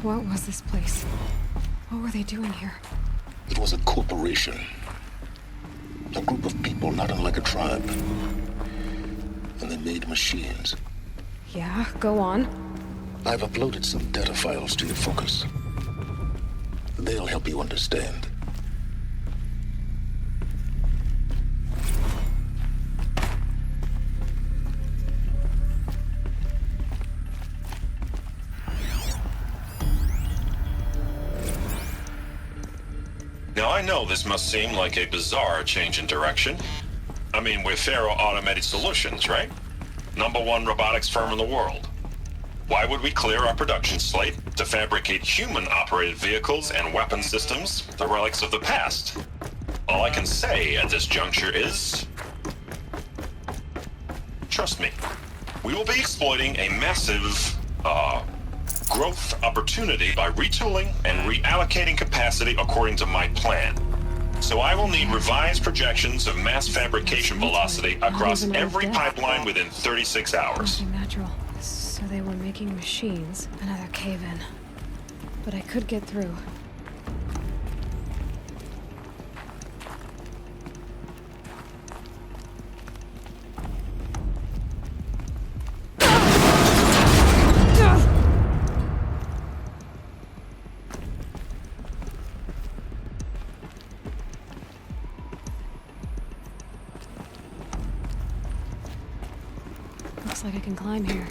What was this place? What were they doing here? It was a corporation. A group of people not unlike a tribe. And they made machines. Yeah, go on. I've uploaded some data files to your focus. They'll help you understand. Now I know this must seem like a bizarre change in direction. I mean, we're Faro Automated Solutions, right? #1 robotics firm in the world. Why would we clear our production slate to fabricate human-operated vehicles and weapon systems, the relics of the past? All I can say at this juncture is... trust me, we will be exploiting a massive, growth opportunity by retooling and reallocating capacity according to my plan. So I will need revised projections of mass fabrication velocity across every pipeline within 36 hours. Nothing natural. So they were making machines. Another cave-in. But I could get through. Looks like I can climb here.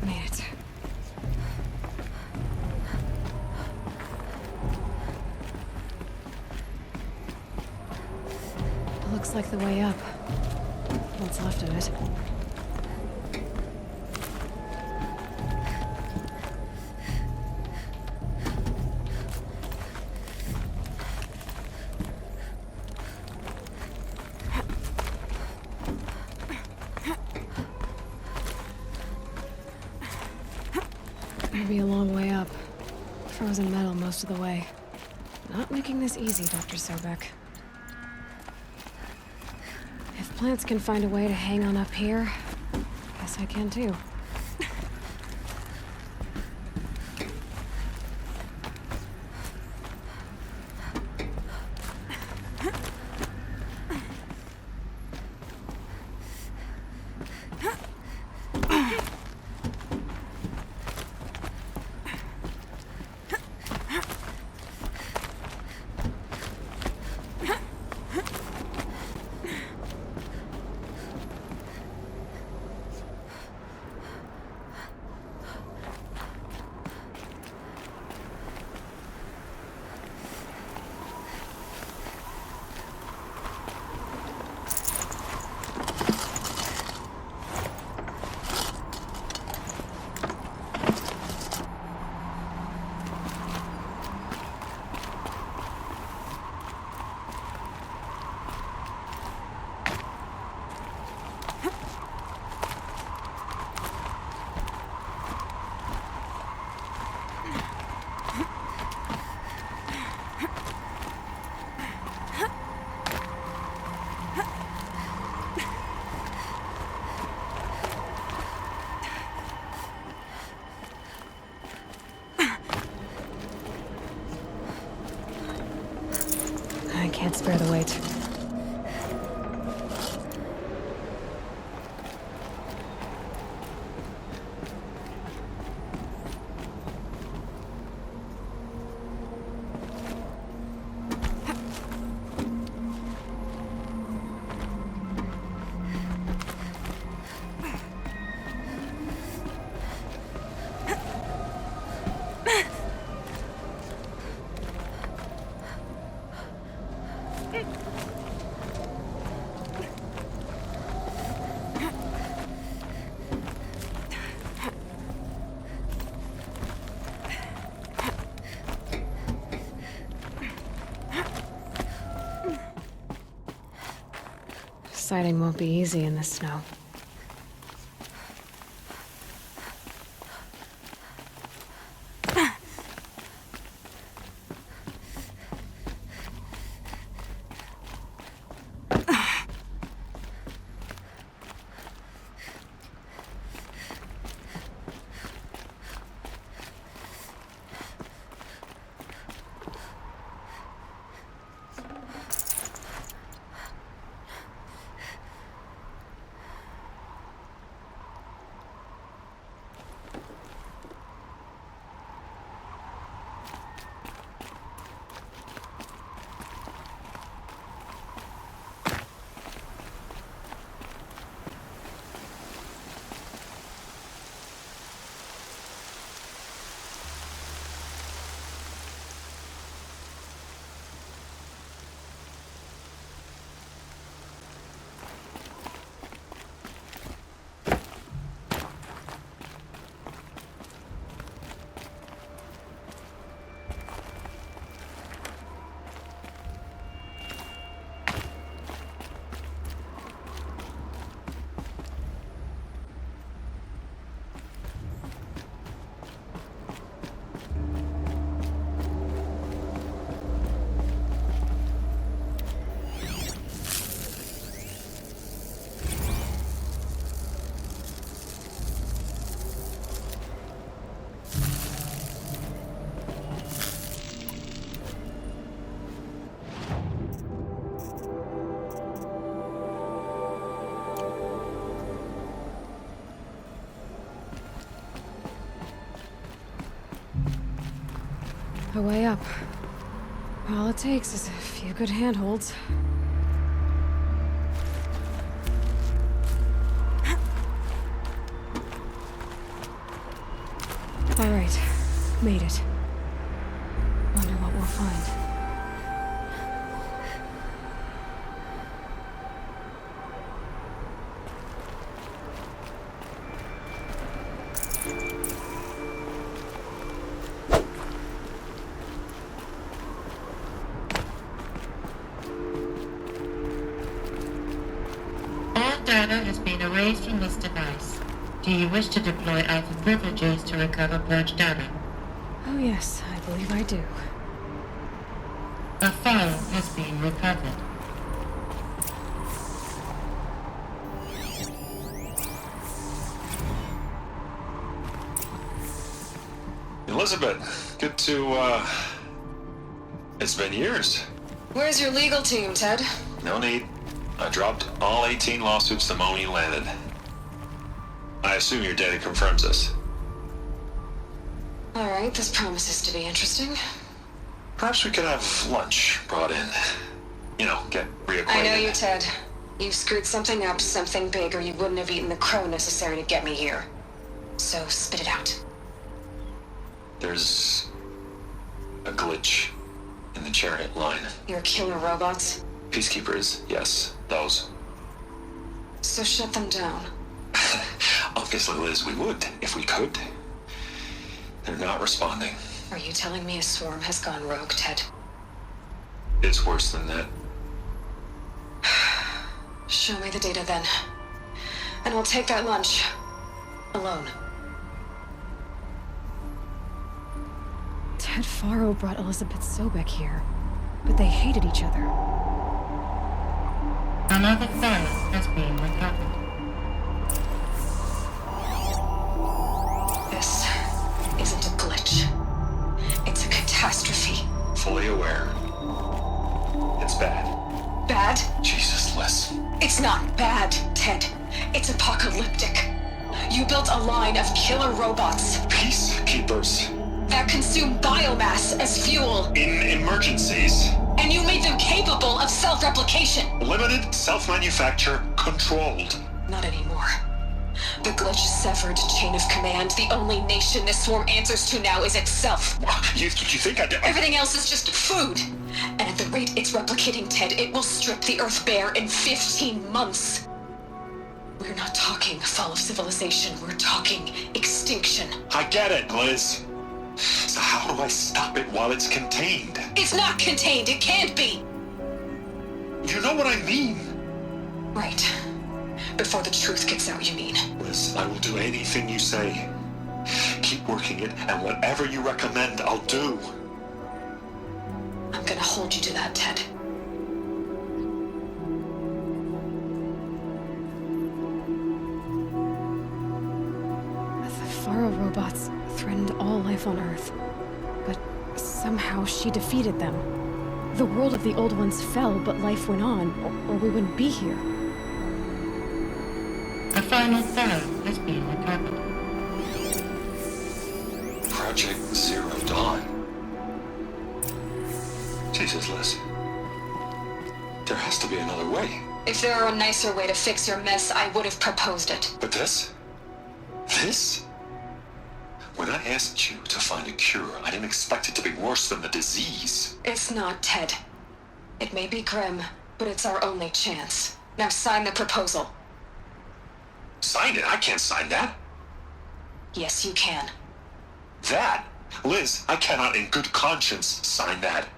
Made it. Looks like the way up. What's left of it. It'll be a long way up. Frozen metal most of the way. Not making this easy, Dr. Sobek. If plants can find a way to hang on up here, guess I can too. I can't spare the weight. Sighting won't be easy in the snow. A way up. All it takes is a few good handholds. All right, made it. Wonder what we'll find. Data has been erased from this device. Do you wish to deploy alpha privileges to recover purged data? Oh yes, I believe I do. A file has been recovered. Elizabeth, good to, it's been years. Where's your legal team, Ted? No need. I dropped all 18 lawsuits the moment you landed. I assume your data confirms this. All right, this promises to be interesting. Perhaps we could have lunch brought in. You know, get reacquainted. I know you, Ted. You screwed something up, something big, or you wouldn't have eaten the crow necessary to get me here. So spit it out. There's a glitch in the chariot line. Your killer robots? Peacekeepers, yes, those. So shut them down. Obviously, Liz, we would, if we could. They're not responding. Are you telling me a swarm has gone rogue, Ted? It's worse than that. Show me the data then. And I'll take that lunch. Alone. Ted Faro brought Elizabeth Sobek here, but they hated each other. Another file has been recovered. This isn't a glitch. It's a catastrophe. Fully aware. It's bad. Bad? Jesus, Liz. It's not bad, Ted. It's apocalyptic. You built a line of killer robots Peacekeepers. that consume biomass as fuel, In emergencies. and you made them capable of self-replication. Limited, self-manufacture, controlled. Not anymore. The glitch severed chain of command. The only nation this swarm answers to now is itself. You think I did? Everything else is just food. And at the rate it's replicating, Ted, it will strip the Earth bare in 15 months. We're not talking fall of civilization, we're talking extinction. I get it, Liz. So how do I stop it while it's contained? It's not contained, it can't be! You know what I mean? Right. Before the truth gets out, you mean? Liz, I will do anything you say. Keep working it, and whatever you recommend, I'll do. I'm gonna hold you to that, Ted. The Faro robots threatened all life on Earth, but somehow she defeated them. The world of the old ones fell, but life went on, or we wouldn't be here. A final Pharaoh has been recovered. Project Zero Dawn. Jesus, Liz. There has to be another way. If there were a nicer way to fix your mess, I would have proposed it. But this? This? When I asked you to find a cure, I didn't expect it to be worse than the disease. It's not, Ted. It may be grim, but it's our only chance. Now sign the proposal. Sign it? I can't sign that. Yes, you can. That? Liz, I cannot in good conscience sign that.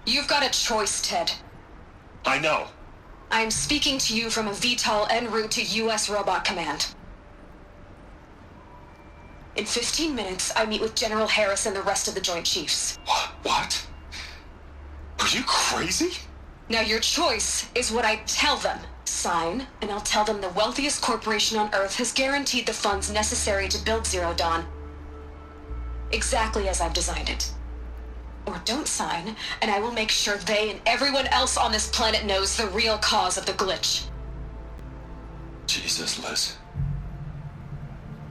You've got a choice, Ted. I know. I am speaking to you from a VTOL en route to U.S. Robot Command. In 15 minutes, I meet with General Harris and the rest of the Joint Chiefs. What? Are you crazy? Now your choice is what I tell them. Sign, and I'll tell them the wealthiest corporation on Earth has guaranteed the funds necessary to build Zero Dawn. Exactly as I've designed it. Or don't sign, and I will make sure they and everyone else on this planet knows the real cause of the glitch. Jesus, Liz.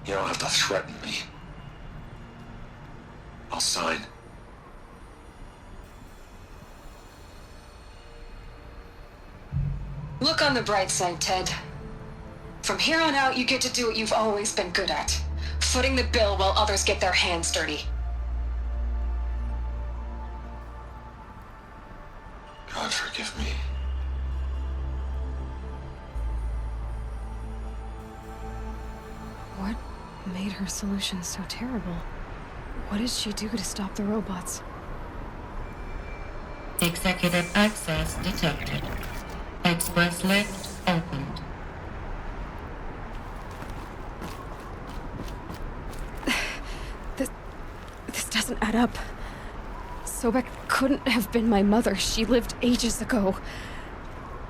You don't have to threaten me. I'll sign. Look on the bright side, Ted. From here on out, you get to do what you've always been good at. Footing the bill while others get their hands dirty. God forgive me. What made her solution so terrible? What did she do to stop the robots? Executive access detected. Express lift opened. This doesn't add up. Sobek couldn't have been my mother. She lived ages ago.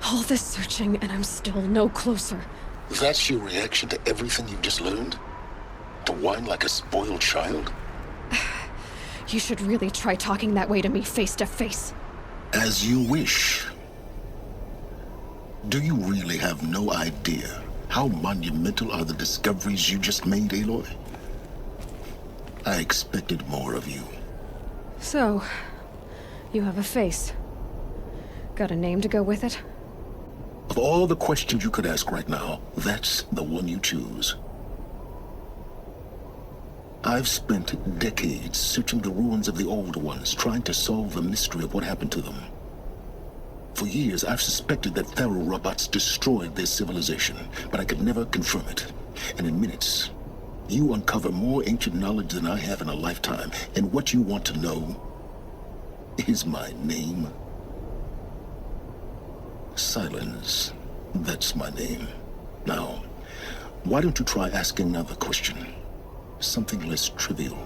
All this searching, and I'm still no closer. That's your reaction to everything you've just learned? To whine like a spoiled child? You should really try talking that way to me face to face. As you wish. Do you really have no idea how monumental are the discoveries you just made, Aloy? I expected more of you. So, you have a face. Got a name to go with it? Of all the questions you could ask right now, that's the one you choose. I've spent decades searching the ruins of the older ones, trying to solve the mystery of what happened to them. For years, I've suspected that Faro robots destroyed their civilization, but I could never confirm it. And in minutes, you uncover more ancient knowledge than I have in a lifetime, and what you want to know is my name. Silence. That's my name. Now, why don't you try asking another question? Something less trivial.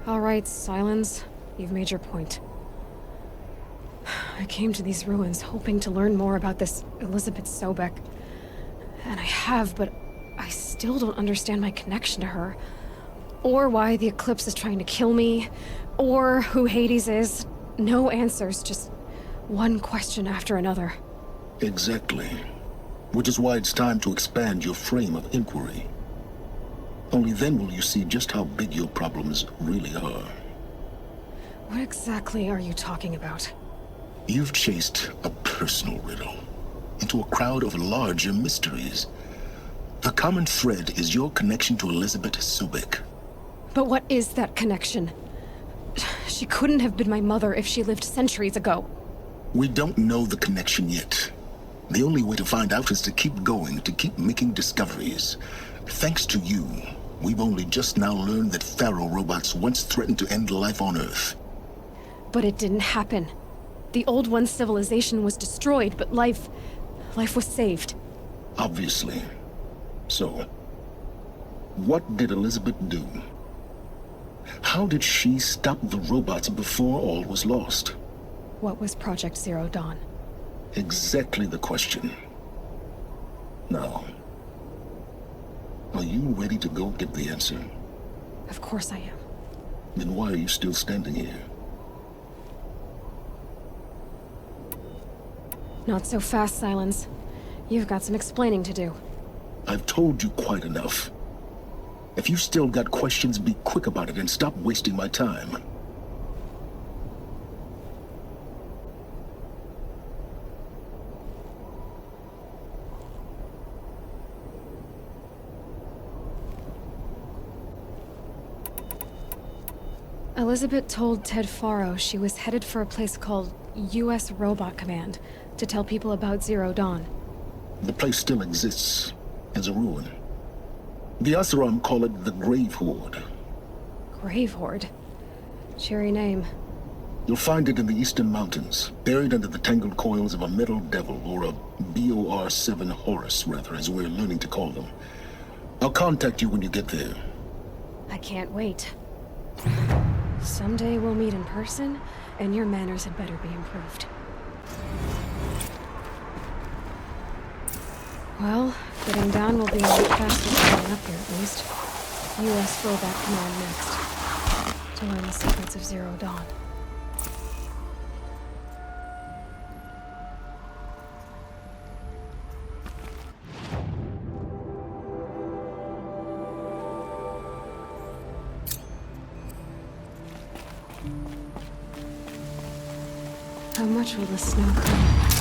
All right, Silence. You've made your point. I came to these ruins hoping to learn more about this Elizabeth Sobek. And I have, but I still don't understand my connection to her. Or why the Eclipse is trying to kill me. Or who Hades is. No answers, just one question after another. Exactly. Which is why it's time to expand your frame of inquiry. Only then will you see just how big your problems really are. What exactly are you talking about? You've chased a personal riddle into a crowd of larger mysteries. The common thread is your connection to Elizabeth Sobek. But what is that connection? She couldn't have been my mother if she lived centuries ago. We don't know the connection yet. The only way to find out is to keep going, to keep making discoveries. Thanks to you, we've only just now learned that Pharaoh robots once threatened to end life on Earth. But it didn't happen. The Old One's civilization was destroyed, but life was saved. Obviously. So, what did Elizabeth do? How did she stop the robots before all was lost? What was Project Zero Dawn? Exactly the question. Now, are you ready to go get the answer? Of course I am. Then why are you still standing here? Not so fast, Silence. You've got some explaining to do. I've told you quite enough. If you still got questions, be quick about it and stop wasting my time. Elizabeth told Ted Faro she was headed for a place called U.S. Robot Command to tell people about Zero Dawn. The place still exists as a ruin. The Asaram call it the Grave Horde. Grave Horde? Cheery name. You'll find it in the Eastern Mountains, buried under the tangled coils of a metal devil, or a BOR-7 Horus, rather, as we're learning to call them. I'll contact you when you get there. I can't wait. Someday we'll meet in person, and your manners had better be improved. Well, getting down will be a lot faster than getting up here, at least. U.S. Robot Command next, to learn the secrets of Zero Dawn. How much will the snow come?